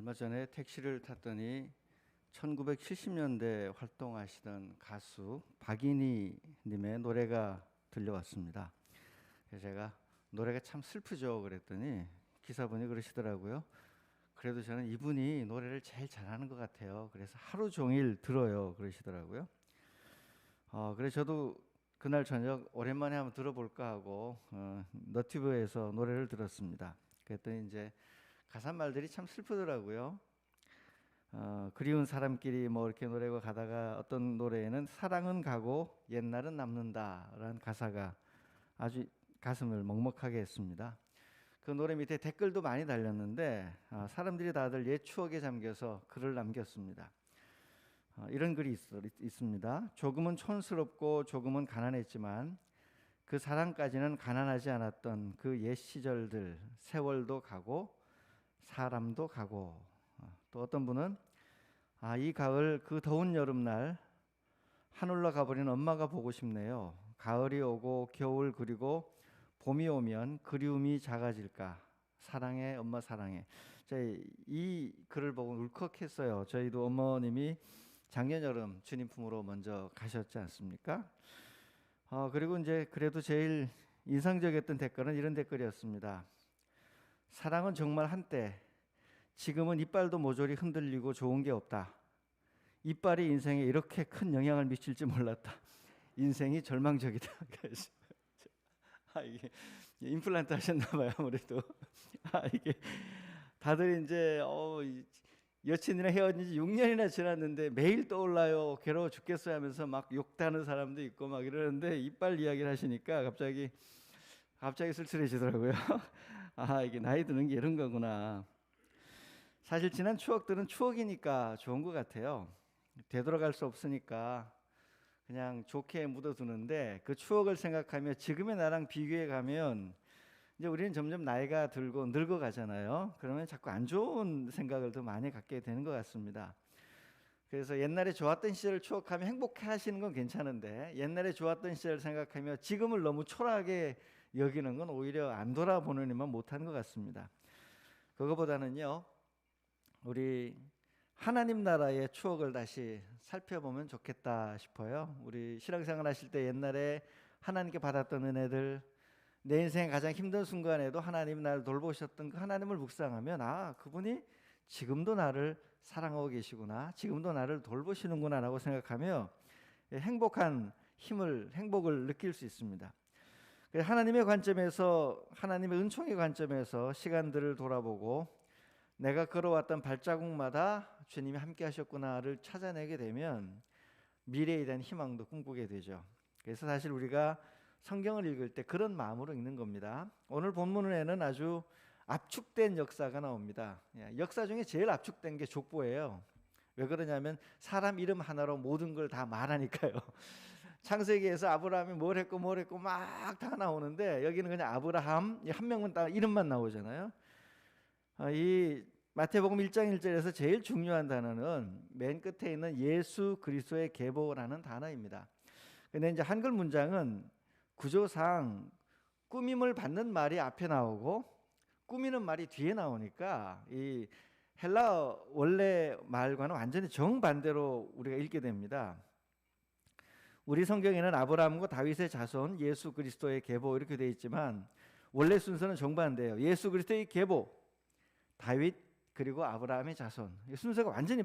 얼마 전에 택시를 탔더니 1970년대 활동하시던 가수 박인희 님의 노래가 들려왔습니다. 그래서 제가 노래가 참 슬프죠 그랬더니 기사분이 그러시더라고요. 그래도 저는 이분이 노래를 제일 잘하는 것 같아요. 그래서 하루 종일 들어요 그러시더라고요. 그래서 저도 그날 저녁 오랜만에 한번 들어볼까 하고 너튜브에서 노래를 들었습니다. 그랬더니 이제 가사 말들이 참 슬프더라고요. 그리운 사람끼리 뭐 이렇게 노래가 가다가 어떤 노래에는 사랑은 가고 옛날은 남는다라는 가사가 아주 가슴을 먹먹하게 했습니다. 그 노래 밑에 댓글도 많이 달렸는데 사람들이 다들 옛 추억에 잠겨서 글을 남겼습니다. 이런 글이 있습니다. 조금은 촌스럽고 조금은 가난했지만 그 사랑까지는 가난하지 않았던 그 옛 시절들, 세월도 가고 사람도 가고. 또 어떤 분은 이 가을 그 더운 여름날 하늘로 가버린 엄마가 보고 싶네요. 가을이 오고 겨울 그리고 봄이 오면 그리움이 작아질까. 사랑해 엄마 사랑해. 이 글을 보고 울컥했어요. 저희도 어머님이 작년 여름 주님 품으로 먼저 가셨지 않습니까? 그리고 이제 그래도 제일 인상적이었던 댓글은 이런 댓글이었습니다. 사랑은 정말 한때, 지금은 이빨도 모조리 흔들리고 좋은 게 없다. 이빨이 인생에 이렇게 큰 영향을 미칠지 몰랐다. 인생이 절망적이다. 이게 임플란트 하셨나 봐요, 아무래도. 이게 다들 이제 여친이랑 헤어진 지 6년이나 지났는데 매일 떠올라요. 괴로워 죽겠어요 하면서 막 욕하는 사람도 있고 막 이러는데 이빨 이야기를 하시니까 갑자기 쓸쓸해지더라고요. 이게 나이 드는 게 이런 거구나. 사실 지난 추억들은 추억이니까 좋은 것 같아요. 되돌아갈 수 없으니까 그냥 좋게 묻어두는데 그 추억을 생각하며 지금의 나랑 비교해 가면 이제 우리는 점점 나이가 들고 늙어 가잖아요. 그러면 자꾸 안 좋은 생각을 더 많이 갖게 되는 것 같습니다. 그래서 옛날에 좋았던 시절을 추억하며 행복해 하시는 건 괜찮은데 옛날에 좋았던 시절을 생각하며 지금을 너무 초라하게 여기는 건 오히려 안 돌아보느니만 못한 것 같습니다. 그거보다는요, 우리 하나님 나라의 추억을 다시 살펴보면 좋겠다 싶어요. 우리 신앙생활 하실 때 옛날에 하나님께 받았던 은혜들, 내 인생의 가장 힘든 순간에도 하나님 나를 돌보셨던 그 하나님을 묵상하면 그분이 지금도 나를 사랑하고 계시구나, 지금도 나를 돌보시는구나 라고 생각하며 행복을 느낄 수 있습니다. 하나님의 관점에서, 하나님의 은총의 관점에서 시간들을 돌아보고 내가 걸어왔던 발자국마다 주님이 함께 하셨구나를 찾아내게 되면 미래에 대한 희망도 꿈꾸게 되죠. 그래서 사실 우리가 성경을 읽을 때 그런 마음으로 읽는 겁니다. 오늘 본문에는 아주 압축된 역사가 나옵니다. 역사 중에 제일 압축된 게 족보예요. 왜 그러냐면 사람 이름 하나로 모든 걸 다 말하니까요. 창세기에서 아브라함이 뭘 했고 막 다 나오는데 여기는 그냥 아브라함 한 명은 딱 이름만 나오잖아요. 이 마태복음 1장 1절에서 제일 중요한 단어는 맨 끝에 있는 예수 그리스도의 계보라는 단어입니다. 근데 이제 한글 문장은 구조상 꾸밈을 받는 말이 앞에 나오고 꾸미는 말이 뒤에 나오니까 이 헬라어 원래 말과는 완전히 정반대로 우리가 읽게 됩니다. 우리 성경에는 아브라함과 다윗의 자손 예수 그리스도의 계보 이렇게 되어 있지만 원래 순서는 정반대예요. 예수 그리스도의 계보, 다윗 그리고 아브라함의 자손.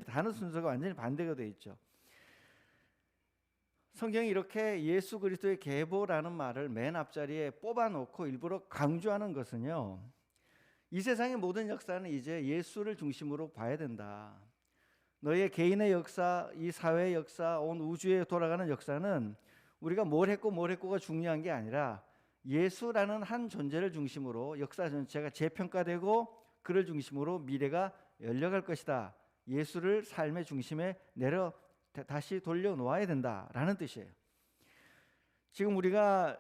단어 순서가 완전히 반대가 되어 있죠. 성경이 이렇게 예수 그리스도의 계보라는 말을 맨 앞자리에 뽑아놓고 일부러 강조하는 것은요, 이 세상의 모든 역사는 이제 예수를 중심으로 봐야 된다. 너의 개인의 역사, 이 사회의 역사, 온 우주에 돌아가는 역사는 우리가 뭘 했고가 중요한 게 아니라 예수라는 한 존재를 중심으로 역사 전체가 재평가되고 그를 중심으로 미래가 열려갈 것이다. 예수를 삶의 중심에 다시 돌려놓아야 된다라는 뜻이에요. 지금 우리가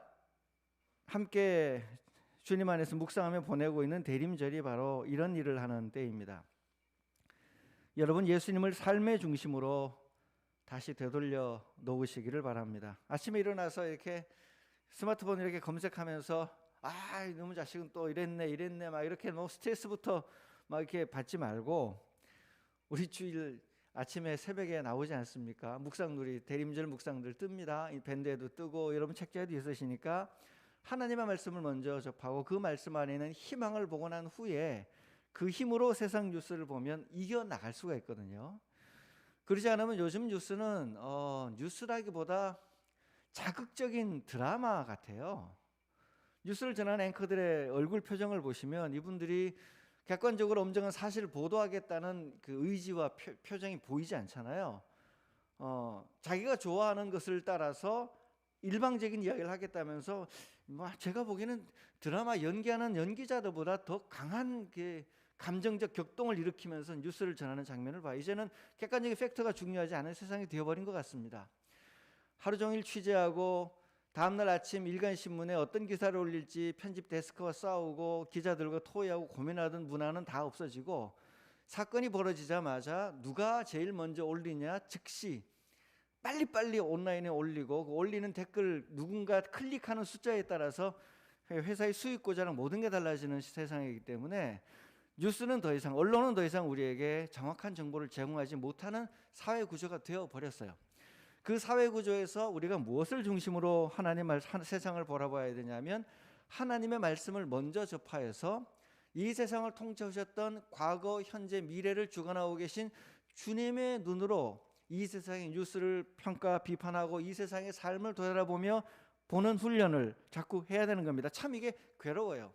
함께 주님 안에서 묵상하며 보내고 있는 대림절이 바로 이런 일을 하는 때입니다. 여러분, 예수님을 삶의 중심으로 다시 되돌려 놓으시기를 바랍니다. 아침에 일어나서 이렇게 스마트폰 이렇게 검색하면서 너무 자식은 또 이랬네 막 이렇게 스트레스부터 막 이렇게 받지 말고 우리 주일 아침에 새벽에 나오지 않습니까? 묵상놀이 대림절 묵상들 뜹니다. 이 밴드에도 뜨고 여러분 책자에도 있으시니까 하나님의 말씀을 먼저 접하고 그 말씀 안에는 희망을 보고 난 후에 그 힘으로 세상 뉴스를 보면 이겨나갈 수가 있거든요. 그러지 않으면 요즘 뉴스는 뉴스라기보다 자극적인 드라마 같아요. 뉴스를 전하는 앵커들의 얼굴 표정을 보시면 이분들이 객관적으로 엄정한 사실을 보도하겠다는 그 의지와 표정이 보이지 않잖아요. 자기가 좋아하는 것을 따라서 일방적인 이야기를 하겠다면서 제가 보기에는 드라마 연기하는 연기자들보다 더 강한 감정적 격동을 일으키면서 뉴스를 전하는 장면을 봐요. 이제는 객관적인 팩트가 중요하지 않은 세상이 되어버린 것 같습니다. 하루 종일 취재하고 다음날 아침 일간신문에 어떤 기사를 올릴지 편집 데스크와 싸우고 기자들과 토의하고 고민하던 문화는 다 없어지고 사건이 벌어지자마자 누가 제일 먼저 올리냐 즉시 빨리빨리 온라인에 올리고 그 올리는 댓글 누군가 클릭하는 숫자에 따라서 회사의 수익 고자랑 모든 게 달라지는 세상이기 때문에 뉴스는 더 이상, 언론은 더 이상 우리에게 정확한 정보를 제공하지 못하는 사회 구조가 되어버렸어요. 그 사회 구조에서 우리가 무엇을 중심으로 세상을 바라봐야 되냐면 하나님의 말씀을 먼저 접하여서 이 세상을 통치하셨던 과거, 현재, 미래를 주관하고 계신 주님의 눈으로 이 세상의 뉴스를 평가, 비판하고 이 세상의 삶을 되돌아보며 보는 훈련을 자꾸 해야 되는 겁니다. 참 이게 괴로워요.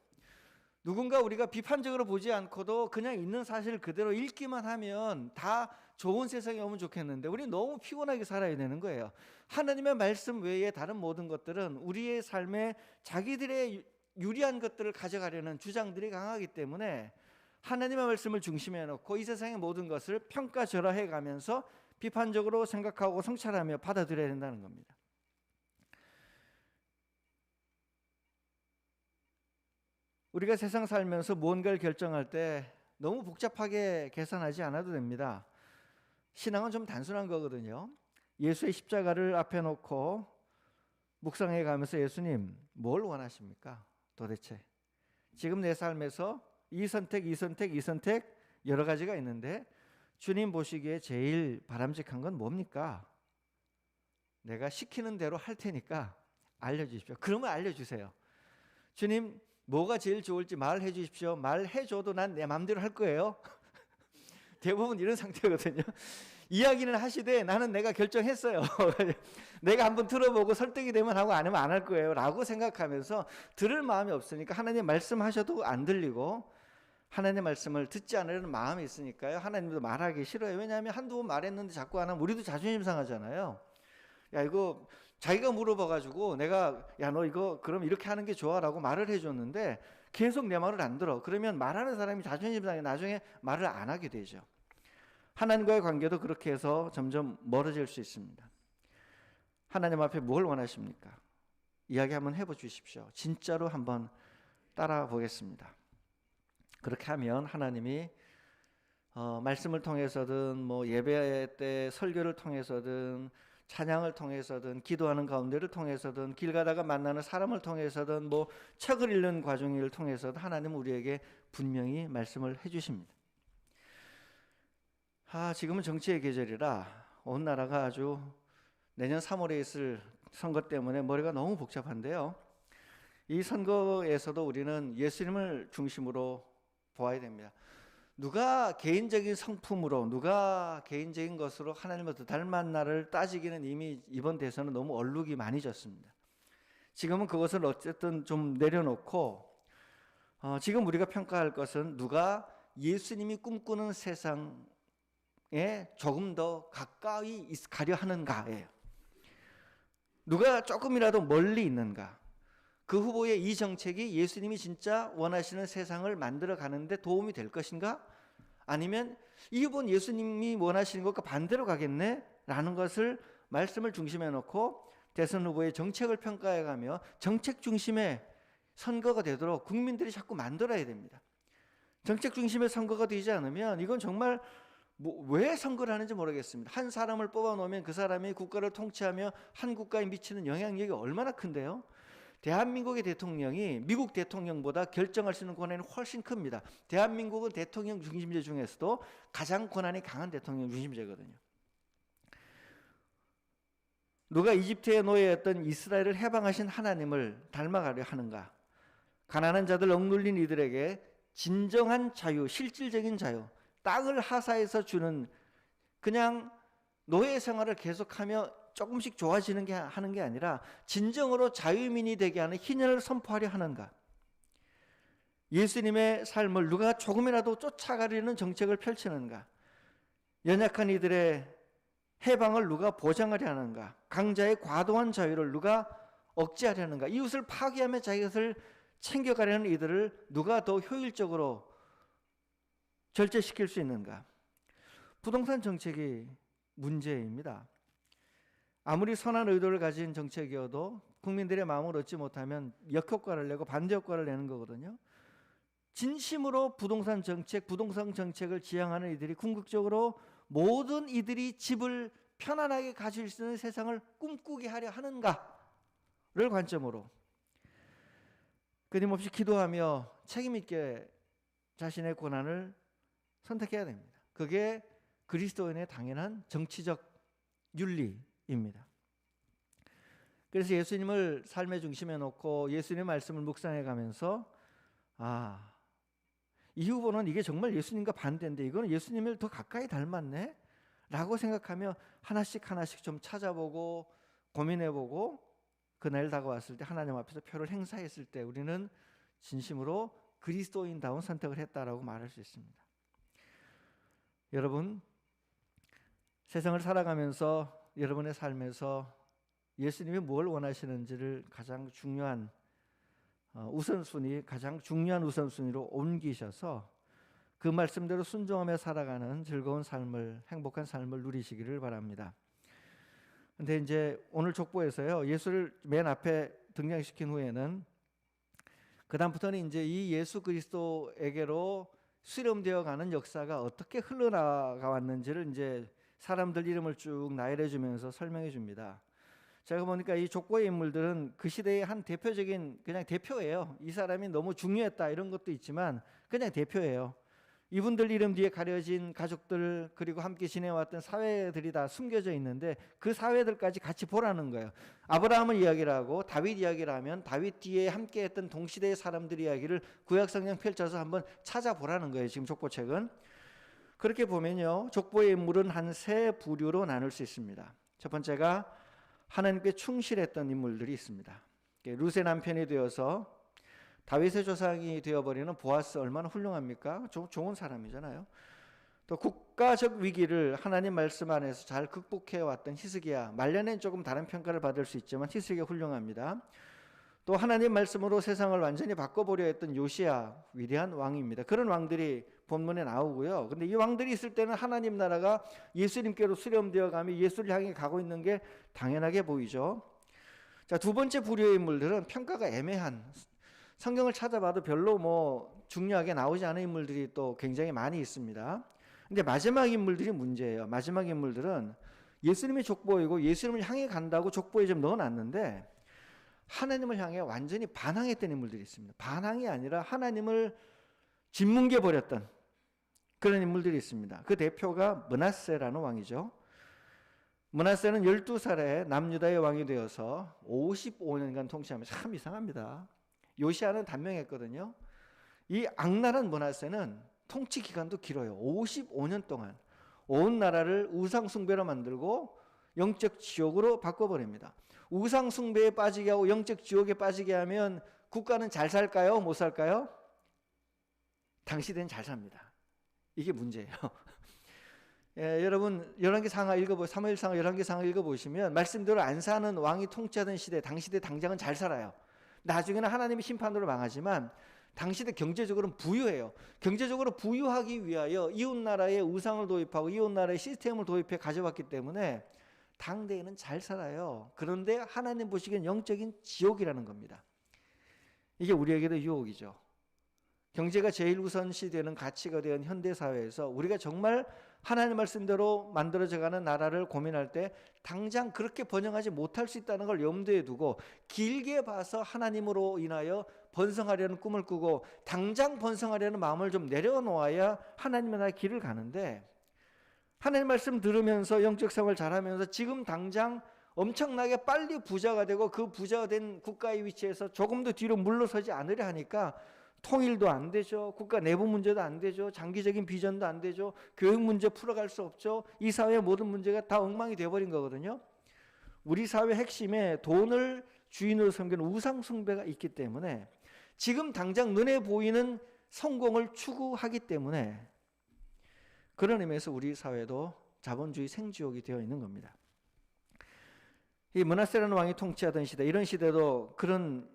누군가 우리가 비판적으로 보지 않고도 그냥 있는 사실 그대로 읽기만 하면 다 좋은 세상이 오면 좋겠는데 우리 너무 피곤하게 살아야 되는 거예요. 하나님의 말씀 외에 다른 모든 것들은 우리의 삶에 자기들의 유리한 것들을 가져가려는 주장들이 강하기 때문에 하나님의 말씀을 중심에 놓고 이 세상의 모든 것을 평가절하해 가면서 비판적으로 생각하고 성찰하며 받아들여야 된다는 겁니다. 우리가 세상 살면서 무언가를 결정할 때 너무 복잡하게 계산하지 않아도 됩니다. 신앙은 좀 단순한 거거든요. 예수의 십자가를 앞에 놓고 묵상해 가면서 예수님 뭘 원하십니까? 도대체 지금 내 삶에서 이 선택 여러 가지가 있는데 주님 보시기에 제일 바람직한 건 뭡니까? 내가 시키는 대로 할 테니까 알려주십시오. 그러면 알려주세요. 주님 뭐가 제일 좋을지 말해 주십시오. 말해줘도 난 내 마음대로 할 거예요. 대부분 이런 상태거든요. 이야기는 하시되 나는 내가 결정했어요. 내가 한번 들어보고 설득이 되면 하고 안 하면 안 할 거예요 라고 생각하면서 들을 마음이 없으니까 하나님 말씀하셔도 안 들리고 하나님 말씀을 듣지 않으려는 마음이 있으니까요. 하나님도 말하기 싫어요. 왜냐하면 한두 번 말했는데 자꾸 안 하면 우리도 자존심 상하잖아요. 야 이거 자기가 물어봐가지고 내가 야 너 이거 그럼 이렇게 하는 게 좋아 라고 말을 해줬는데 계속 내 말을 안 들어. 그러면 말하는 사람이 자존심 상해 나중에 말을 안 하게 되죠. 하나님과의 관계도 그렇게 해서 점점 멀어질 수 있습니다. 하나님 앞에 뭘 원하십니까? 이야기 한번 해보 주십시오. 진짜로 한번 따라 보겠습니다. 그렇게 하면 하나님이 말씀을 통해서든 뭐 예배 때 설교를 통해서든 찬양을 통해서든 기도하는 가운데를 통해서든 길 가다가 만나는 사람을 통해서든 뭐 책을 읽는 과정을 통해서든 하나님은 우리에게 분명히 말씀을 해주십니다. 지금은 정치의 계절이라 온 나라가 아주 내년 3월에 있을 선거 때문에 머리가 너무 복잡한데요. 이 선거에서도 우리는 예수님을 중심으로 보아야 됩니다. 누가 개인적인 성품으로 누가 개인적인 것으로 하나님을 더 닮은 나를 따지기는 이미 이번 대선은 너무 얼룩이 많이 졌습니다. 지금은 그것을 어쨌든 좀 내려놓고 지금 우리가 평가할 것은 누가 예수님이 꿈꾸는 세상에 조금 더 가까이 가려 하는가예요. 누가 조금이라도 멀리 있는가. 그 후보의 이 정책이 예수님이 진짜 원하시는 세상을 만들어 가는데 도움이 될 것인가? 아니면 이번 예수님이 원하시는 것과 반대로 가겠네? 라는 것을 말씀을 중심에 놓고 대선 후보의 정책을 평가해 가며 정책 중심의 선거가 되도록 국민들이 자꾸 만들어야 됩니다. 정책 중심의 선거가 되지 않으면 이건 정말 왜 선거를 하는지 모르겠습니다. 한 사람을 뽑아놓으면 그 사람이 국가를 통치하며 한 국가에 미치는 영향력이 얼마나 큰데요. 대한민국의 대통령이 미국 대통령보다 결정할 수 있는 권한이 훨씬 큽니다. 대한민국은 대통령 중심제 중에서도 가장 권한이 강한 대통령 중심제거든요. 누가 이집트의 노예였던 이스라엘을 해방하신 하나님을 닮아가려 하는가? 가난한 자들 억눌린 이들에게 진정한 자유, 실질적인 자유, 땅을 하사해서 주는, 그냥 노예 생활을 계속하며 조금씩 좋아지는 게 하는 게 아니라 진정으로 자유민이 되게 하는 희년을 선포하려 하는가? 예수님의 삶을 누가 조금이라도 쫓아가려는 정책을 펼치는가? 연약한 이들의 해방을 누가 보장하려 하는가? 강자의 과도한 자유를 누가 억제하려는가? 이웃을 파괴하며 자기 것을 챙겨가려는 이들을 누가 더 효율적으로 절제시킬 수 있는가? 부동산 정책이 문제입니다. 아무리 선한 의도를 가진 정책이어도 국민들의 마음을 얻지 못하면 역효과를 내고 반대효과를 내는 거거든요. 진심으로 부동산 정책을 지향하는 이들이 궁극적으로 모든 이들이 집을 편안하게 가질 수 있는 세상을 꿈꾸게 하려 하는가를 관점으로 끊임없이 기도하며 책임 있게 자신의 권한을 선택해야 됩니다. 그게 그리스도인의 당연한 정치적 윤리입니다. 그래서 예수님을 삶의 중심에 놓고 예수님의 말씀을 묵상해 가면서 이 후보는 이게 정말 예수님과 반대인데 이거는 예수님을 더 가까이 닮았네? 라고 생각하며 하나씩 좀 찾아보고 고민해보고 그날 다가왔을 때 하나님 앞에서 표를 행사했을 때 우리는 진심으로 그리스도인다운 선택을 했다라고 말할 수 있습니다. 여러분, 세상을 살아가면서 여러분의 삶에서 예수님이 뭘 원하시는지를 가장 중요한 우선순위로 옮기셔서 그 말씀대로 순종하며 살아가는 즐거운 삶을, 행복한 삶을 누리시기를 바랍니다. 근데 이제 오늘 족보에서요, 예수를 맨 앞에 등장시킨 후에는 그다음부터는 이제 이 예수 그리스도에게로 수렴되어 가는 역사가 어떻게 흘러나가 왔는지를 이제 사람들 이름을 쭉 나열해 주면서 설명해 줍니다. 제가 보니까 이 족보의 인물들은 그 시대의 한 대표적인 그냥 대표예요. 이 사람이 너무 중요했다 이런 것도 있지만 그냥 대표예요. 이분들 이름 뒤에 가려진 가족들 그리고 함께 지내왔던 사회들이 다 숨겨져 있는데 그 사회들까지 같이 보라는 거예요. 아브라함을 이야기를 하고 다윗 이야기를 하면 다윗 뒤에 함께했던 동시대의 사람들 이야기를 구약성경 펼쳐서 한번 찾아보라는 거예요. 지금 족보책은. 그렇게 보면요, 족보의 인물은 한 세 부류로 나눌 수 있습니다. 첫 번째가 하나님께 충실했던 인물들이 있습니다. 룻의 남편이 되어서 다윗의 조상이 되어버리는 보아스 얼마나 훌륭합니까? 좋은 사람이잖아요. 또 국가적 위기를 하나님 말씀 안에서 잘 극복해왔던 히스기야, 말년엔 조금 다른 평가를 받을 수 있지만 히스기야 훌륭합니다. 또 하나님 말씀으로 세상을 완전히 바꿔보려 했던 요시야, 위대한 왕입니다. 그런 왕들이 본문에 나오고요. 근데 이 왕들이 있을 때는 하나님 나라가 예수님께로 수렴되어 가며 예수를 향해 가고 있는 게 당연하게 보이죠. 자, 두 번째 부류의 인물들은 평가가 애매한, 성경을 찾아봐도 별로 중요하게 나오지 않은 인물들이 또 굉장히 많이 있습니다. 근데 마지막 인물들이 문제예요. 마지막 인물들은 예수님의 족보이고 예수님을 향해 간다고 족보에 좀 넣어놨는데 하나님을 향해 완전히 반항했던 인물들이 있습니다. 반항이 아니라 하나님을 짓뭉개 버렸던 그런 인물들이 있습니다. 그 대표가 므낫세라는 왕이죠. 므낫세는 12살에 남유다의 왕이 되어서 55년간 통치하면서 참 이상합니다. 요시아는 단명했거든요. 이 악랄한 므낫세는 통치 기간도 길어요. 55년 동안 온 나라를 우상 숭배로 만들고 영적 지옥으로 바꿔버립니다. 우상 숭배에 빠지게 하고 영적 지옥에 빠지게 하면 국가는 잘 살까요? 못 살까요? 당시대는 잘 삽니다. 이게 문제예요. 여러분 열왕기상하 읽어보세요. 사무엘상하 열왕기상하 읽어보시면 말씀대로 안 사는 왕이 통치하던 시대, 당시대 당장은 잘 살아요. 나중에는 하나님의 심판으로 망하지만 당시대 경제적으로는 부유해요. 경제적으로 부유하기 위하여 이웃나라에 우상을 도입하고 이웃나라에 시스템을 도입해 가져왔기 때문에 당대에는 잘 살아요. 그런데 하나님 보시기엔 영적인 지옥이라는 겁니다. 이게 우리에게도 유혹이죠. 경제가 제일 우선시되는 가치가 된 현대 사회에서 우리가 정말 하나님 말씀대로 만들어져가는 나라를 고민할 때 당장 그렇게 번영하지 못할 수 있다는 걸 염두에 두고 길게 봐서 하나님으로 인하여 번성하려는 꿈을 꾸고 당장 번성하려는 마음을 좀 내려놓아야 하나님의 나라의 길을 가는데, 하나님 말씀 들으면서 영적 생활 잘하면서 지금 당장 엄청나게 빨리 부자가 되고 그 부자가 된 국가의 위치에서 조금 더 뒤로 물러서지 않으려 하니까 통일도 안 되죠. 국가 내부 문제도 안 되죠. 장기적인 비전도 안 되죠. 교육 문제 풀어갈 수 없죠. 이 사회의 모든 문제가 다 엉망이 되어버린 거거든요. 우리 사회 핵심에 돈을 주인으로 섬기는 우상 숭배가 있기 때문에 지금 당장 눈에 보이는 성공을 추구하기 때문에 그런 의미에서 우리 사회도 자본주의 생지옥이 되어 있는 겁니다. 이 므낫세라는 왕이 통치하던 시대, 이런 시대도 그런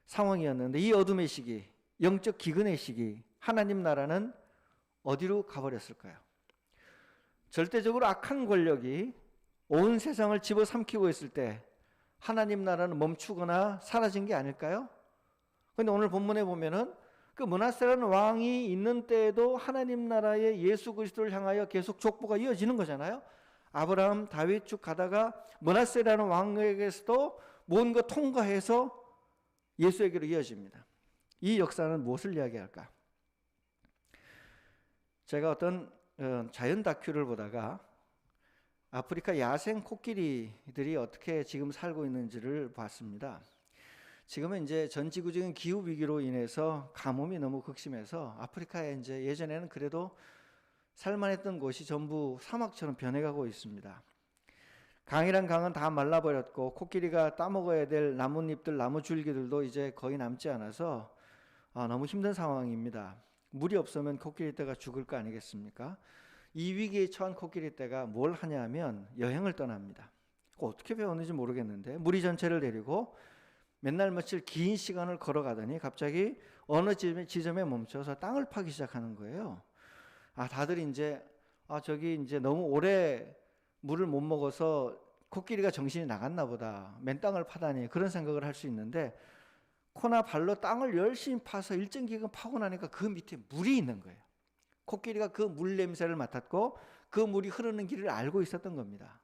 상황이었는데 이 어둠의 시기, 영적 기근의 시기, 하나님 나라는 어디로 가버렸을까요? 절대적으로 악한 권력이 온 세상을 집어삼키고 있을 때 하나님 나라는 멈추거나 사라진 게 아닐까요? 그런데 오늘 본문에 보면은 그 므낫세라는 왕이 있는 때에도 하나님 나라의 예수 그리스도를 향하여 계속 족보가 이어지는 거잖아요. 아브라함, 다윗 쭉 가다가 므낫세라는 왕에게서도 뭔가 통과해서 예수에게로 이어집니다. 이 역사는 무엇을 이야기할까? 제가 어떤 자연 다큐를 보다가 아프리카 야생 코끼리들이 어떻게 지금 살고 있는지를 봤습니다. 지금은 이제 전 지구적인 기후 위기로 인해서 가뭄이 너무 극심해서 아프리카에 이제 예전에는 그래도 살만했던 곳이 전부 사막처럼 변해가고 있습니다. 강이란 강은 다 말라버렸고 코끼리가 따먹어야 될 나뭇잎들, 나무 줄기들도 이제 거의 남지 않아서 너무 힘든 상황입니다. 물이 없으면 코끼리떼가 죽을 거 아니겠습니까? 이 위기에 처한 코끼리떼가 뭘 하냐면 여행을 떠납니다. 어떻게 배웠는지 모르겠는데 무리 전체를 데리고 맨날 며칠 긴 시간을 걸어가더니 갑자기 어느 지점에 멈춰서 땅을 파기 시작하는 거예요. 다들 이제 저기 이제 너무 오래 물을 못 먹어서 코끼리가 정신이 나갔나 보다. 맨 땅을 파다니 그런 생각을 할 수 있는데 코나 발로 땅을 열심히 파서 일정 기간 파고 나니까 그 밑에 물이 있는 거예요. 코끼리가 그 물 냄새를 맡았고 그 물이 흐르는 길을 알고 있었던 겁니다.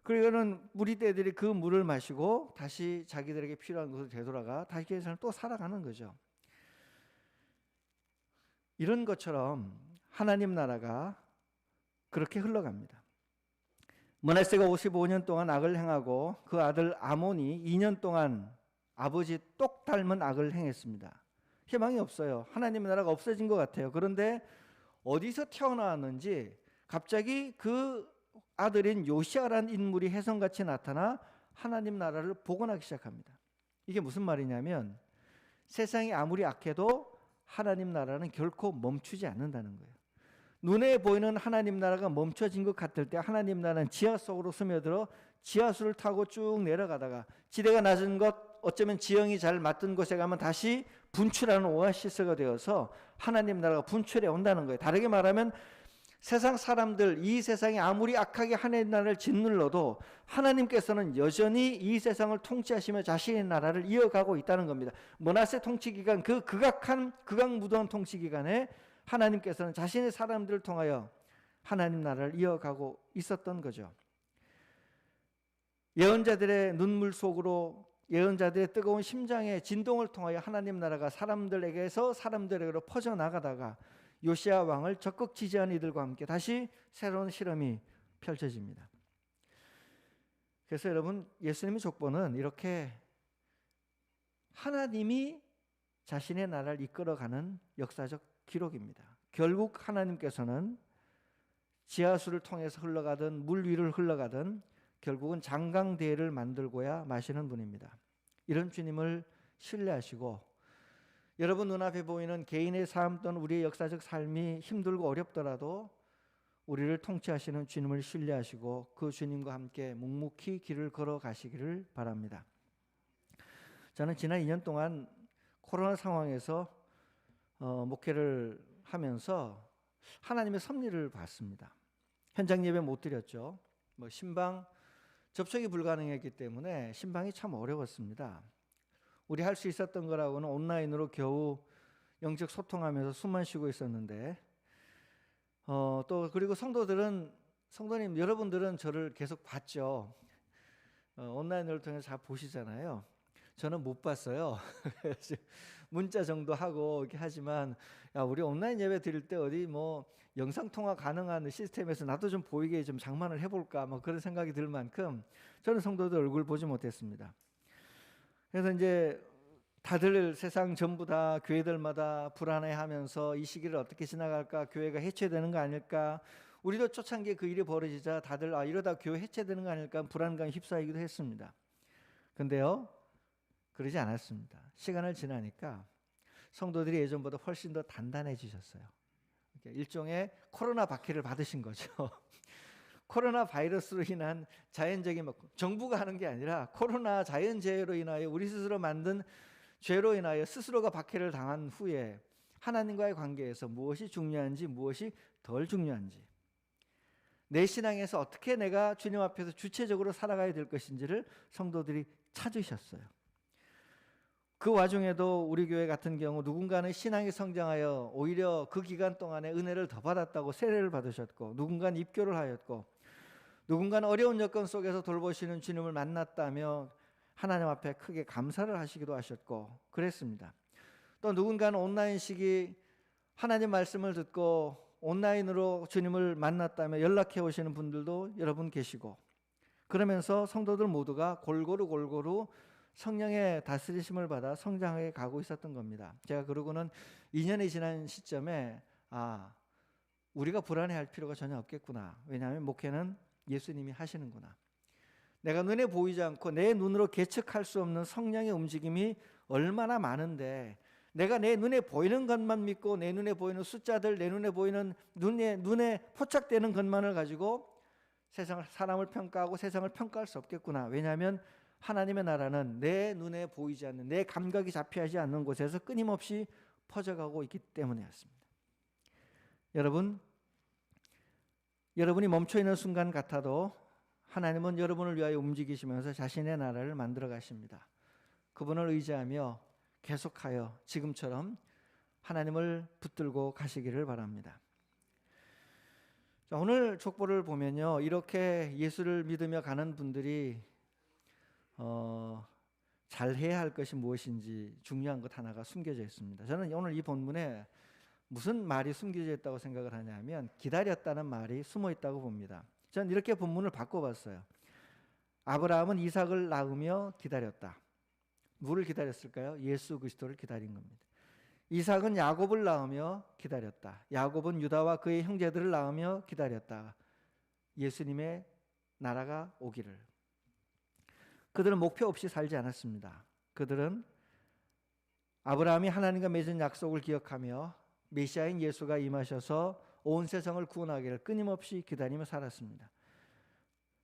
그리고는 무리떼들이 그 물을 마시고 다시 자기들에게 필요한 곳으로 되돌아가 다시 그 세상을 또 살아가는 거죠. 이런 것처럼 하나님 나라가 그렇게 흘러갑니다. 므낫세가 55년 동안 악을 행하고 그 아들 아몬이 2년 동안 아버지 똑 닮은 악을 행했습니다. 희망이 없어요. 하나님 나라가 없어진 것 같아요. 그런데 어디서 태어나왔는지 갑자기 그 아들인 요시아라는 인물이 혜성같이 나타나 하나님 나라를 복원하기 시작합니다. 이게 무슨 말이냐면 세상이 아무리 악해도 하나님 나라는 결코 멈추지 않는다는 거예요. 눈에 보이는 하나님 나라가 멈춰진 것 같을 때 하나님 나라는 지하 속으로 스며들어 지하수를 타고 쭉 내려가다가 지대가 낮은 것, 어쩌면 지형이 잘 맞던 곳에 가면 다시 분출하는 오아시스가 되어서 하나님 나라가 분출해 온다는 거예요. 다르게 말하면 세상 사람들, 이 세상이 아무리 악하게 하나님 나라를 짓눌러도 하나님께서는 여전히 이 세상을 통치하시며 자신의 나라를 이어가고 있다는 겁니다. 므낫세 통치 기간, 그 극악무도한 통치 기간에 하나님께서는 자신의 사람들을 통하여 하나님 나라를 이어가고 있었던 거죠. 예언자들의 눈물 속으로, 예언자들의 뜨거운 심장의 진동을 통하여 하나님 나라가 사람들에게서 사람들에게로 퍼져나가다가 요시아 왕을 적극 지지한 이들과 함께 다시 새로운 실험이 펼쳐집니다. 그래서 여러분, 예수님의 족보는 이렇게 하나님이 자신의 나라를 이끌어가는 역사적 기록입니다. 결국 하나님께서는 지하수를 통해서 흘러가든 물 위를 흘러가든 결국은 장강대를 만들고야 마시는 분입니다. 이런 주님을 신뢰하시고 여러분 눈앞에 보이는 개인의 삶 또는 우리의 역사적 삶이 힘들고 어렵더라도 우리를 통치하시는 주님을 신뢰하시고 그 주님과 함께 묵묵히 길을 걸어가시기를 바랍니다. 저는 지난 2년 동안 코로나 상황에서 목회를 하면서 하나님의 섭리를 봤습니다. 현장 예배 못 드렸죠. 신방 접촉이 불가능했기 때문에 신방이 참 어려웠습니다. 우리 할 수 있었던 거라고는 온라인으로 겨우 영적 소통하면서 숨만 쉬고 있었는데 또 그리고 성도님 여러분들은 저를 계속 봤죠. 온라인을 통해서 잘 보시잖아요. 저는 못 봤어요. 문자 정도 하고 이렇게 하지만 야, 우리 온라인 예배 드릴 때 어디 뭐 영상 통화 가능한 시스템에서 나도 좀 보이게 좀 장만을 해볼까 뭐 그런 생각이 들 만큼 저는 성도들 얼굴 보지 못했습니다. 그래서 이제 다들 세상 전부 다 교회들마다 불안해하면서 이 시기를 어떻게 지나갈까, 교회가 해체되는 거 아닐까, 우리도 초창기에 그 일이 벌어지자 다들 이러다 교회 해체되는 거 아닐까 불안감에 휩싸이기도 했습니다. 근데요, 그러지 않았습니다. 시간을 지나니까 성도들이 예전보다 훨씬 더 단단해지셨어요. 일종의 코로나 박해를 받으신 거죠. 코로나 바이러스로 인한 자연적인 정부가 하는 게 아니라 코로나 자연재해로 인하여 우리 스스로 만든 죄로 인하여 스스로가 박해를 당한 후에 하나님과의 관계에서 무엇이 중요한지 무엇이 덜 중요한지, 내 신앙에서 어떻게 내가 주님 앞에서 주체적으로 살아가야 될 것인지를 성도들이 찾으셨어요. 그 와중에도 우리 교회 같은 경우 누군가는 신앙이 성장하여 오히려 그 기간 동안에 은혜를 더 받았다고 세례를 받으셨고, 누군가는 입교를 하였고, 누군가는 어려운 여건 속에서 돌보시는 주님을 만났다며 하나님 앞에 크게 감사를 하시기도 하셨고 그랬습니다. 또 누군가는 온라인 시기 하나님 말씀을 듣고 온라인으로 주님을 만났다며 연락해 오시는 분들도 여러분 계시고, 그러면서 성도들 모두가 골고루 성령의 다스리심을 받아 성장해 가고 있었던 겁니다. 제가 그러고는 2년이 지난 시점에 우리가 불안해할 필요가 전혀 없겠구나. 왜냐하면 목회는 예수님이 하시는구나. 내가 눈에 보이지 않고 내 눈으로 계측할 수 없는 성령의 움직임이 얼마나 많은데, 내가 내 눈에 보이는 것만 믿고 내 눈에 보이는 숫자들, 내 눈에 보이는 눈에 포착되는 것만을 가지고 사람을 평가하고 세상을 평가할 수 없겠구나. 왜냐하면 하나님의 나라는 내 눈에 보이지 않는, 내 감각이 잡히지 않는 곳에서 끊임없이 퍼져가고 있기 때문이었습니다. 여러분이 멈춰있는 순간 같아도 하나님은 여러분을 위하여 움직이시면서 자신의 나라를 만들어 가십니다. 그분을 의지하며 계속하여 지금처럼 하나님을 붙들고 가시기를 바랍니다. 자, 오늘 족보를 보면요, 이렇게 예수를 믿으며 가는 분들이 잘해야 할 것이 무엇인지 중요한 것 하나가 숨겨져 있습니다. 저는 오늘 이 본문에 무슨 말이 숨겨져 있다고 생각을 하냐면 기다렸다는 말이 숨어 있다고 봅니다. 저는 이렇게 본문을 바꿔봤어요. 아브라함은 이삭을 낳으며 기다렸다. 누구를 기다렸을까요? 예수 그리스도를 기다린 겁니다. 이삭은 야곱을 낳으며 기다렸다. 야곱은 유다와 그의 형제들을 낳으며 기다렸다. 예수님의 나라가 오기를. 그들은 목표 없이 살지 않았습니다. 그들은 아브라함이 하나님과 맺은 약속을 기억하며 메시아인 예수가 임하셔서 온 세상을 구원하기를 끊임없이 기다리며 살았습니다.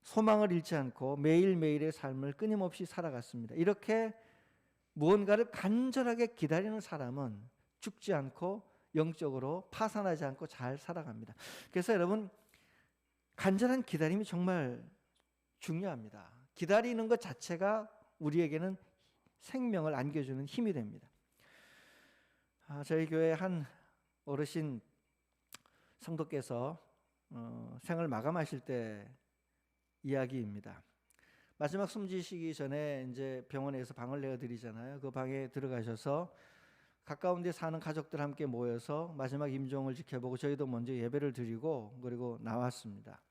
소망을 잃지 않고 매일매일의 삶을 끊임없이 살아갔습니다. 이렇게 무언가를 간절하게 기다리는 사람은 죽지 않고 영적으로 파산하지 않고 잘 살아갑니다. 그래서 여러분, 간절한 기다림이 정말 중요합니다. 기다리는 것 자체가 우리에게는 생명을 안겨주는 힘이 됩니다. 저희 교회 한 어르신 성도께서 생을 마감하실 때 이야기입니다. 마지막 숨지시기 전에 이제 병원에서 방을 내어 드리잖아요. 그 방에 들어가셔서 가까운 데 사는 가족들 함께 모여서 마지막 임종을 지켜보고 저희도 먼저 예배를 드리고 그리고 나왔습니다.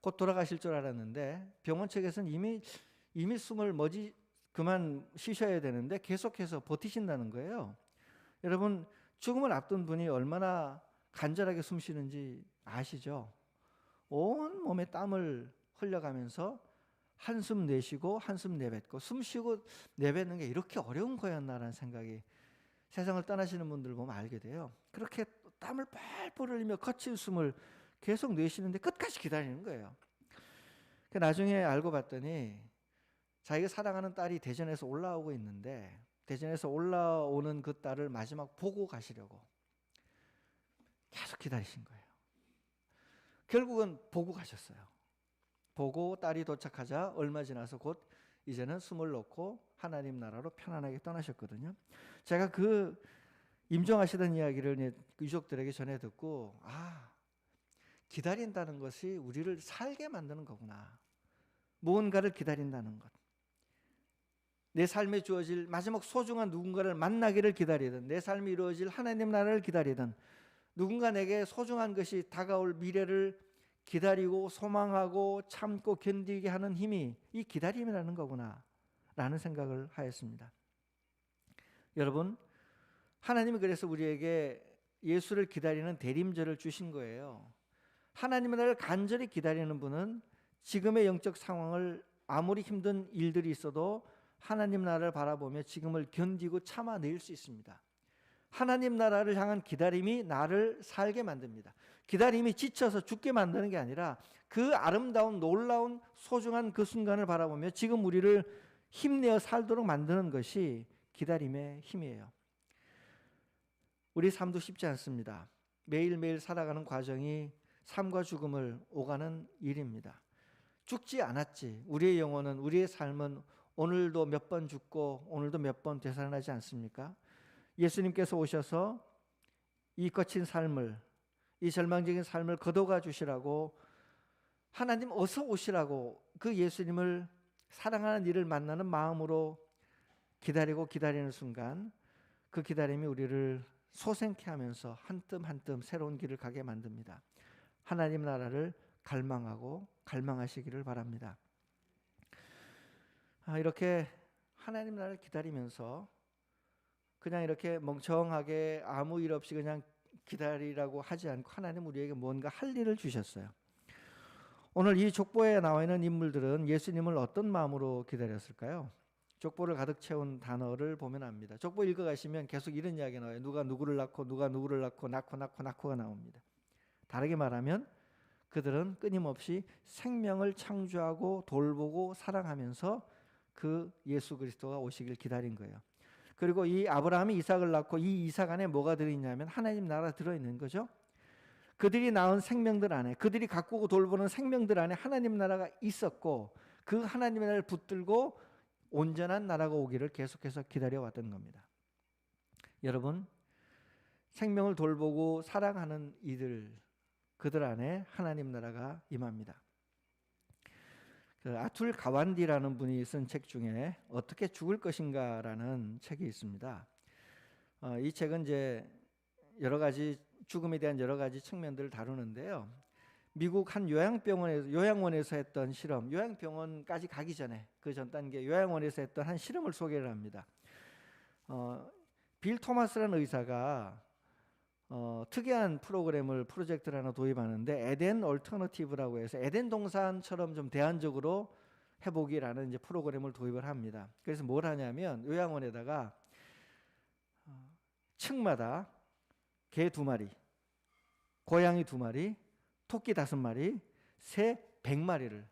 곧 돌아가실 줄 알았는데 병원 측에서는 이미 숨을 그만 쉬셔야 되는데 계속해서 버티신다는 거예요. 여러분, 죽음을 앞둔 분이 얼마나 간절하게 숨 쉬는지 아시죠? 온 몸에 땀을 흘려가면서 한숨 내쉬고 한숨 내뱉고, 숨 쉬고 내뱉는 게 이렇게 어려운 거였나라는 생각이 세상을 떠나시는 분들 보면 알게 돼요. 그렇게 땀을 뻘뻘 흘리며 거친 숨을 계속 내쉬는데 끝까지 기다리는 거예요. 나중에 알고 봤더니 자기가 사랑하는 딸이 대전에서 올라오고 있는데, 대전에서 올라오는 그 딸을 마지막 보고 가시려고 계속 기다리신 거예요. 결국은 보고 가셨어요. 보고 딸이 도착하자 얼마 지나서 곧 이제는 숨을 놓고 하나님 나라로 편안하게 떠나셨거든요. 제가 그 임종하시던 이야기를 유족들에게 전해 듣고 기다린다는 것이 우리를 살게 만드는 거구나. 무언가를 기다린다는 것. 내 삶에 주어질 마지막 소중한 누군가를 만나기를 기다리든, 내 삶이 이루어질 하나님 나라를 기다리든, 누군가 내게 소중한 것이 다가올 미래를 기다리고 소망하고 참고 견디게 하는 힘이 이 기다림이라는 거구나 라는 생각을 하였습니다. 여러분, 하나님이 그래서 우리에게 예수를 기다리는 대림절을 주신 거예요. 하나님의 나라를 간절히 기다리는 분은 지금의 영적 상황을 아무리 힘든 일들이 있어도 하나님 나라를 바라보며 지금을 견디고 참아낼 수 있습니다. 하나님 나라를 향한 기다림이 나를 살게 만듭니다. 기다림이 지쳐서 죽게 만드는 게 아니라 그 아름다운 놀라운 소중한 그 순간을 바라보며 지금 우리를 힘내어 살도록 만드는 것이 기다림의 힘이에요. 우리 삶도 쉽지 않습니다. 매일매일 살아가는 과정이 삶과 죽음을 오가는 일입니다. 죽지 않았지. 우리의 영혼은, 우리의 삶은 오늘도 몇 번 죽고 오늘도 몇 번 되살아나지 않습니까? 예수님께서 오셔서 이 거친 삶을, 이 절망적인 삶을 거둬가 주시라고, 하나님 어서 오시라고 그 예수님을 사랑하는 이를 만나는 마음으로 기다리는 순간 그 기다림이 우리를 소생케 하면서 한 뜸 한 뜸 새로운 길을 가게 만듭니다. 하나님 나라를 갈망하고 갈망하시기를 바랍니다. 이렇게 하나님 나라를 기다리면서 그냥 이렇게 멍청하게 아무 일 없이 그냥 기다리라고 하지 않고 하나님 우리에게 뭔가 할 일을 주셨어요. 오늘 이 족보에 나와 있는 인물들은 예수님을 어떤 마음으로 기다렸을까요? 족보를 가득 채운 단어를 보면 압니다. 족보 읽어가시면 계속 이런 이야기가 나와요. 누가 누구를 낳고 누가 누구를 낳고가 나옵니다. 다르게 말하면 그들은 끊임없이 생명을 창조하고 돌보고 사랑하면서 그 예수 그리스도가 오시길 기다린 거예요. 그리고 이 아브라함이 이삭을 낳고 이 이삭 안에 뭐가 들어있냐면 하나님 나라 들어있는 거죠. 그들이 낳은 생명들 안에, 그들이 가꾸고 돌보는 생명들 안에 하나님 나라가 있었고 그 하나님의 나라를 붙들고 온전한 나라가 오기를 계속해서 기다려왔던 겁니다. 여러분, 생명을 돌보고 사랑하는 이들, 그들 안에 하나님 나라가 임합니다. 아툴 가완디라는 분이 쓴 책 중에 어떻게 죽을 것인가라는 책이 있습니다. 이 책은 이제 여러 가지 죽음에 대한 여러 가지 측면들을 다루는데요. 미국 한 요양원에서 했던 실험, 요양병원까지 가기 전에 그 전 단계 요양원에서 했던 한 실험을 소개를 합니다. 빌 토마스라는 의사가 특이한 프로젝트를 하나 도입하는데 에덴 얼터너티브라고 해서 에덴 동산처럼 좀 대안적으로 해보기라는 이제 프로그램을 도입을 합니다. 그래서 뭘 하냐면 요양원에다가 층마다 개 2마리, 고양이 2마리, 토끼 5마리, 새 100마리를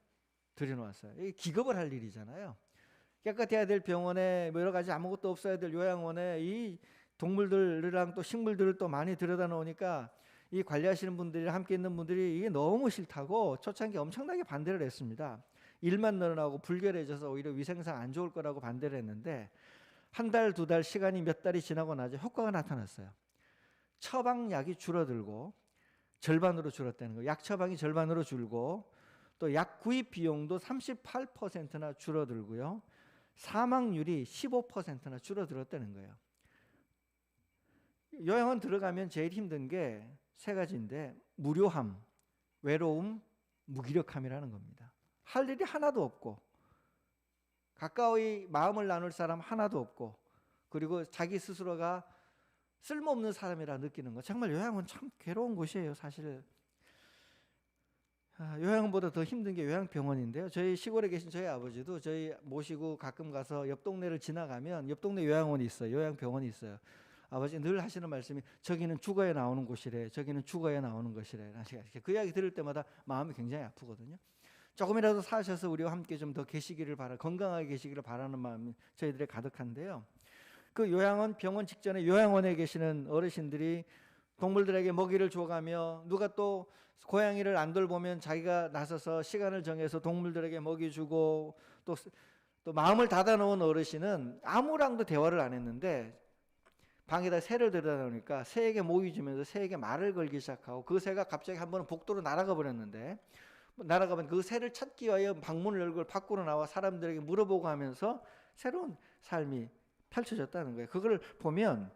들여놓았어요. 이게 기겁을 할 일이잖아요. 깨끗해야 될 병원에 뭐 여러 가지 아무것도 없어야 될 요양원에 이 동물들이랑 또 식물들을 또 많이 들여다 놓으니까 이 관리하시는 분들이 함께 있는 분들이 이게 너무 싫다고 초창기에 엄청나게 반대를 했습니다. 일만 늘어나고 불결해져서 오히려 위생상 안 좋을 거라고 반대를 했는데 한 달, 2달 시간이 몇 달이 지나고 나서 효과가 나타났어요. 처방약이 줄어들고 절반으로 줄었다는 거예요. 약 처방이 절반으로 줄고 또 약 구입 비용도 38%나 줄어들고요. 사망률이 15%나 줄어들었다는 거예요. 요양원 들어가면 제일 힘든 게 3가지인데 무료함, 외로움, 무기력함이라는 겁니다. 할 일이 하나도 없고 가까이 마음을 나눌 사람 하나도 없고 그리고 자기 스스로가 쓸모없는 사람이라 느끼는 거. 정말 요양원 참 괴로운 곳이에요. 사실 요양원보다 더 힘든 게 요양병원인데요. 저희 시골에 계신 저희 아버지도 저희 모시고 가끔 가서 옆 동네를 지나가면 옆 동네 요양원이 있어요. 요양병원이 있어요. 아버지 늘 하시는 말씀이 저기는 죽어야 나오는 곳이래. 저기는 죽어야 나오는 것이래. 그 이야기 들을 때마다 마음이 굉장히 아프거든요. 조금이라도 사셔서 우리와 함께 좀 더 건강하게 계시기를 바라는 마음이 저희들의 가득한데요. 그 요양원 병원 직전에 요양원에 계시는 어르신들이 동물들에게 먹이를 줘가며 누가 또 고양이를 안 돌보면 자기가 나서서 시간을 정해서 동물들에게 먹이 주고 또 마음을 닫아놓은 어르신은 아무랑도 대화를 안 했는데 방에다 새를 들여다 놓으니까 새에게 모이 주면서 새에게 말을 걸기 시작하고 그 새가 갑자기 한 번은 복도로 날아가 버렸는데 날아가면 그 새를 찾기 위하여 방문을 열고 밖으로 나와 사람들에게 물어보고 하면서 새로운 삶이 펼쳐졌다는 거예요. 그걸 보면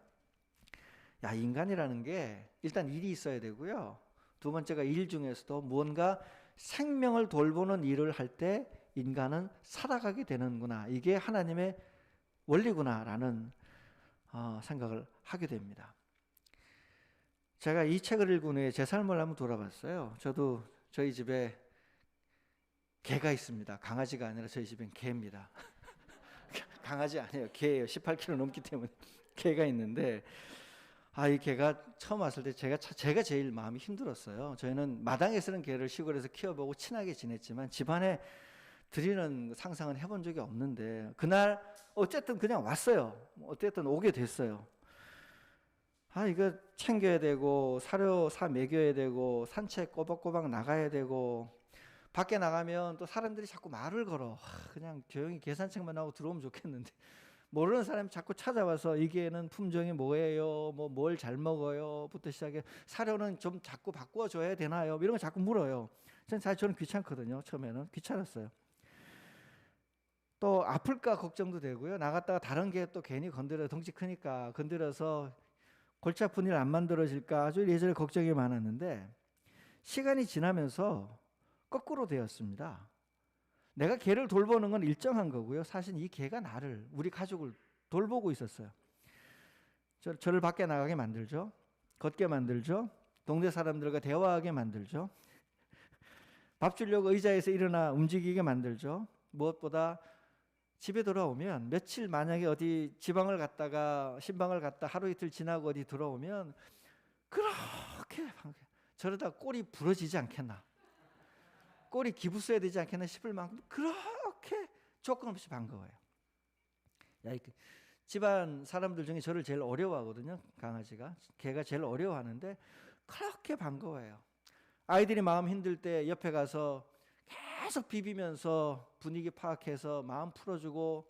야, 인간이라는 게 일단 일이 있어야 되고요. 두 번째가 일 중에서도 무언가 생명을 돌보는 일을 할 때 인간은 살아가게 되는구나. 이게 하나님의 원리구나라는 생각을 하게 됩니다. 제가 이 책을 읽은 후에 제 삶을 한번 돌아봤어요. 저도 저희 집에 개가 있습니다. 강아지가 아니라 저희 집엔 개입니다. 강아지 아니에요. 개예요. 18kg 넘기 때문에 개가 있는데 이 개가 처음 왔을 때 제가 제일 마음이 힘들었어요. 저희는 마당에서는 개를 시골에서 키워보고 친하게 지냈지만 집안에 들이는 상상은 해본 적이 없는데 그날 어쨌든 그냥 왔어요. 어쨌든 오게 됐어요. 이거 챙겨야 되고 사료 사 먹여야 되고 산책 꼬박꼬박 나가야 되고 밖에 나가면 또 사람들이 자꾸 말을 걸어. 그냥 조용히 계산책만 하고 들어오면 좋겠는데 모르는 사람이 자꾸 찾아와서 이 개는 품종이 뭐예요? 뭘 잘 먹어요? 부터 시작해 사료는 좀 자꾸 바꿔줘야 되나요? 이런 거 자꾸 물어요. 저는 귀찮거든요. 처음에는 귀찮았어요. 또 아플까 걱정도 되고요. 나갔다가 다른 개 또 괜히 건드려 덩치 크니까 건드려서 골치 아픈 일 안 만들어질까 아주 예전에 걱정이 많았는데 시간이 지나면서 거꾸로 되었습니다. 내가 개를 돌보는 건 일정한 거고요. 사실 이 개가 우리 가족을 돌보고 있었어요. 저를 밖에 나가게 만들죠. 걷게 만들죠. 동네 사람들과 대화하게 만들죠. 밥 주려고 의자에서 일어나 움직이게 만들죠. 무엇보다 집에 돌아오면 며칠 만약에 어디 지방을 갔다가 신방을 갔다 하루 이틀 지나고 어디 들어오면 그렇게 저러다 꼬리 부러지지 않겠나, 꼬리 기부 써야 되지 않겠나 싶을 만큼 그렇게 조건 없이 반가워요. 집안 사람들 중에 저를 제일 어려워하거든요. 강아지가, 개가 제일 어려워하는데 그렇게 반가워요. 아이들이 마음 힘들 때 옆에 가서 계속 비비면서 분위기 파악해서 마음 풀어주고,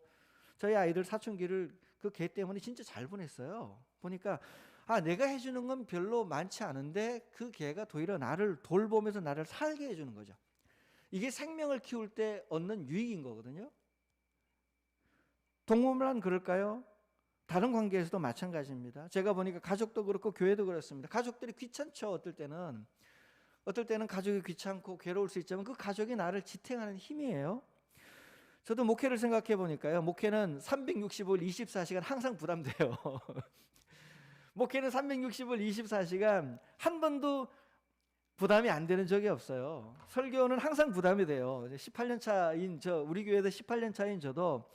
저희 아이들 사춘기를 그 개 때문에 진짜 잘 보냈어요. 보니까 내가 해주는 건 별로 많지 않은데 그 개가 도리어 나를 돌보면서 나를 살게 해주는 거죠. 이게 생명을 키울 때 얻는 유익인 거거든요. 동물만 그럴까요? 다른 관계에서도 마찬가지입니다. 제가 보니까 가족도 그렇고 교회도 그렇습니다. 가족들이 귀찮죠. 어떨 때는 가족이 귀찮고 괴로울 수 있지만 그 가족이 나를 지탱하는 힘이에요. 저도 목회를 생각해 보니까요. 목회는 365일 24시간 항상 부담돼요. 목회는 365일 24시간 한 번도 부담이 안 되는 적이 없어요. 설교는 항상 부담이 돼요. 18년 차인 우리 교회에서 18년 차인 저도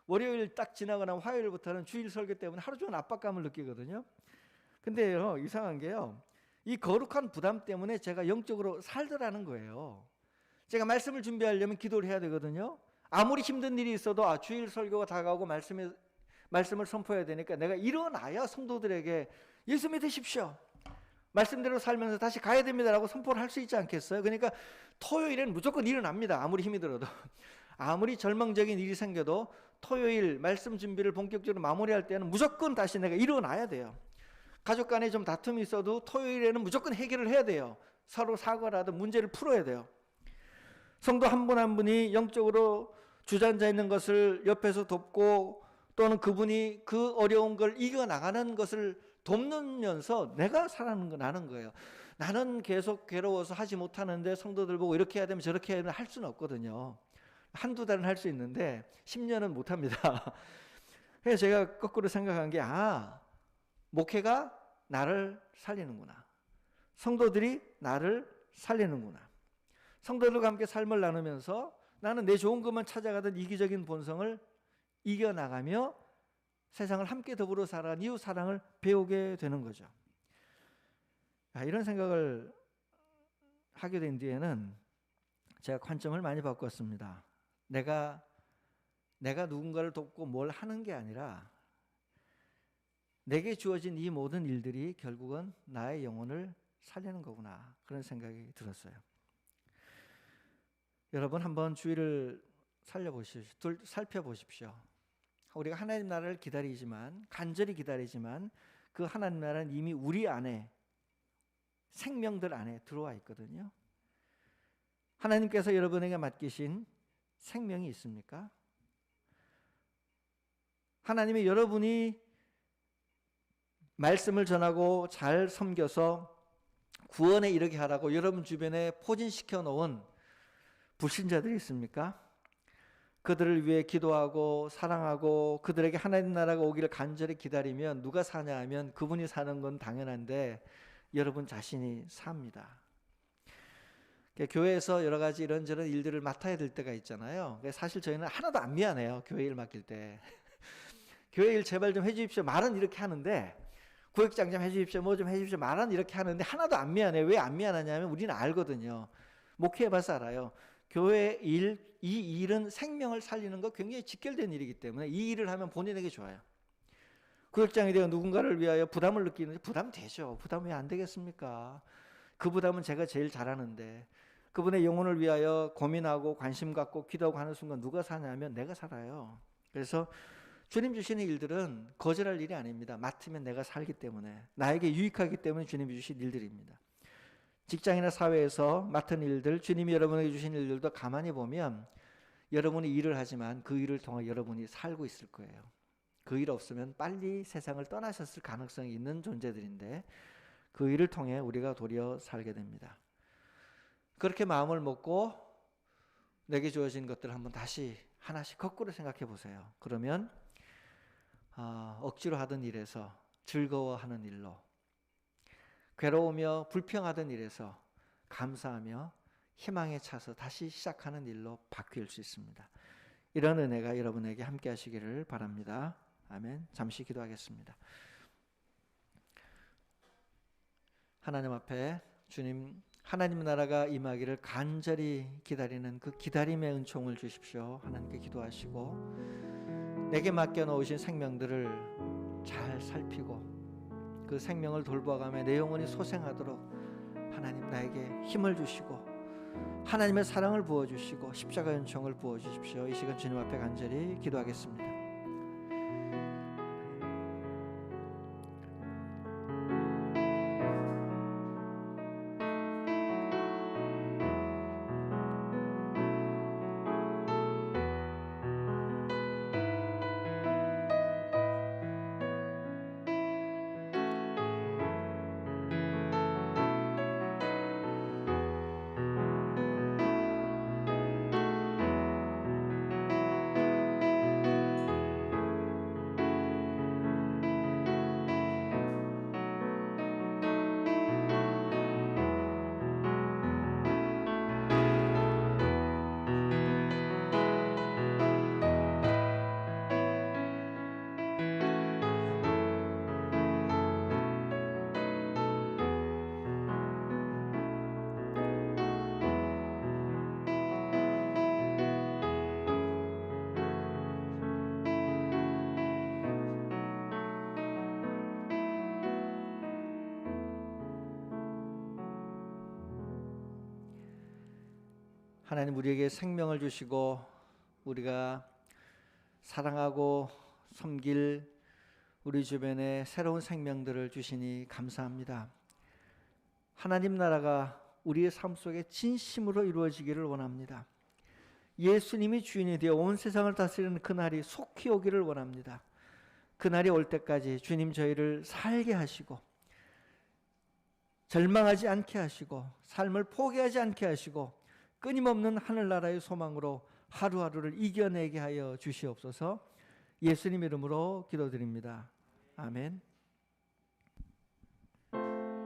월요일 딱 지나고 나면 화요일부터는 주일 설교 때문에 하루 종일 압박감을 느끼거든요. 근데요, 이상한 게요, 이 거룩한 부담 때문에 제가 영적으로 살더라는 거예요. 제가 말씀을 준비하려면 기도를 해야 되거든요. 아무리 힘든 일이 있어도 주일 설교가 다가오고 말씀을 선포해야 되니까 내가 일어나야 성도들에게 예수 믿으십시오, 말씀대로 살면서 다시 가야 됩니다라고 선포를 할 수 있지 않겠어요? 그러니까 토요일에는 무조건 일어납니다. 아무리 힘이 들어도. 아무리 절망적인 일이 생겨도 토요일 말씀 준비를 본격적으로 마무리할 때는 무조건 다시 내가 일어나야 돼요. 가족 간에 좀 다툼이 있어도 토요일에는 무조건 해결을 해야 돼요. 서로 사과를 하든 문제를 풀어야 돼요. 성도 한 분 한 분이 영적으로 주저앉아 있는 것을 옆에서 돕고, 또는 그분이 그 어려운 걸 이겨나가는 것을 돕으면서 내가 나는 거예요. 나는 계속 괴로워서 하지 못하는데 성도들 보고 이렇게 해야 되면 저렇게 해야 되면 할 수는 없거든요. 한두 달은 할 수 있는데 10년은 못합니다. 그래서 제가 거꾸로 생각한 게 목회가 나를 살리는구나. 성도들이 나를 살리는구나. 성도들과 함께 삶을 나누면서 나는 내 좋은 것만 찾아가던 이기적인 본성을 이겨나가며 세상을 함께 더불어 살아가는 이웃 사랑을 배우게 되는 거죠. 이런 생각을 하게 된 뒤에는 제가 관점을 많이 바꿨습니다. 내가 누군가를 돕고 뭘 하는 게 아니라 내게 주어진 이 모든 일들이 결국은 나의 영혼을 살리는 거구나, 그런 생각이 들었어요. 여러분 한번 주위를 살펴보십시오. 우리가 하나님 나라를 기다리지만, 간절히 기다리지만 그 하나님 나라는 이미 우리 안에, 생명들 안에 들어와 있거든요. 하나님께서 여러분에게 맡기신 생명이 있습니까? 하나님이 여러분이 말씀을 전하고 잘 섬겨서 구원에 이르게 하라고 여러분 주변에 포진시켜 놓은 불신자들이 있습니까? 그들을 위해 기도하고 사랑하고 그들에게 하나님 나라가 오기를 간절히 기다리면 누가 사냐 하면 그분이 사는 건 당연한데 여러분 자신이 삽니다. 교회에서 여러 가지 이런저런 일들을 맡아야 될 때가 있잖아요. 사실 저희는 하나도 안 미안해요. 교회 일 맡길 때. 교회 일 제발 좀 해주십시오. 말은 이렇게 하는데, 구역장 좀 해주십시오. 뭐 좀 해주십시오. 말은 이렇게 하는데 하나도 안 미안해요. 왜 안 미안하냐면 우리는 알거든요. 목회해봐서 알아요. 교회 일, 이 일은 생명을 살리는 거 굉장히 직결된 일이기 때문에 이 일을 하면 본인에게 좋아요. 구역장에 대해 누군가를 위하여 부담을 느끼는데 부담 되죠. 부담 왜 안 되겠습니까? 그 부담은 제가 제일 잘하는데, 그분의 영혼을 위하여 고민하고 관심 갖고 기도하고 하는 순간 누가 사냐면 내가 살아요. 그래서 주님 주시는 일들은 거절할 일이 아닙니다. 맡으면 내가 살기 때문에, 나에게 유익하기 때문에 주님이 주신 일들입니다. 직장이나 사회에서 맡은 일들, 주님이 여러분에게 주신 일들도 가만히 보면 여러분이 일을 하지만 그 일을 통해 여러분이 살고 있을 거예요. 그 일 없으면 빨리 세상을 떠나셨을 가능성이 있는 존재들인데 그 일을 통해 우리가 도리어 살게 됩니다. 그렇게 마음을 먹고 내게 주어진 것들을 한번 다시 하나씩 거꾸로 생각해 보세요. 그러면 억지로 하던 일에서 즐거워하는 일로, 괴로우며 불평하던 일에서 감사하며 희망에 차서 다시 시작하는 일로 바뀔 수 있습니다. 이런 은혜가 여러분에게 함께 하시기를 바랍니다. 아멘. 잠시 기도하겠습니다. 하나님 앞에 주님, 하나님 나라가 임하기를 간절히 기다리는 그 기다림의 은총을 주십시오. 하나님께 기도하시고 내게 맡겨놓으신 생명들을 잘 살피고 그 생명을 돌보아가며 내 영혼이 소생하도록 하나님 나에게 힘을 주시고 하나님의 사랑을 부어주시고 십자가의 은총을 부어주십시오. 이 시간 주님 앞에 간절히 기도하겠습니다. 하나님 우리에게 생명을 주시고 우리가 사랑하고 섬길 우리 주변에 새로운 생명들을 주시니 감사합니다. 하나님 나라가 우리의 삶 속에 진심으로 이루어지기를 원합니다. 예수님이 주인이 되어 온 세상을 다스리는 그날이 속히 오기를 원합니다. 그날이 올 때까지 주님 저희를 살게 하시고 절망하지 않게 하시고 삶을 포기하지 않게 하시고 끊임없는 하늘나라의 소망으로 하루하루를 이겨내게 하여 주시옵소서. 예수님 이름으로 기도드립니다. 아멘.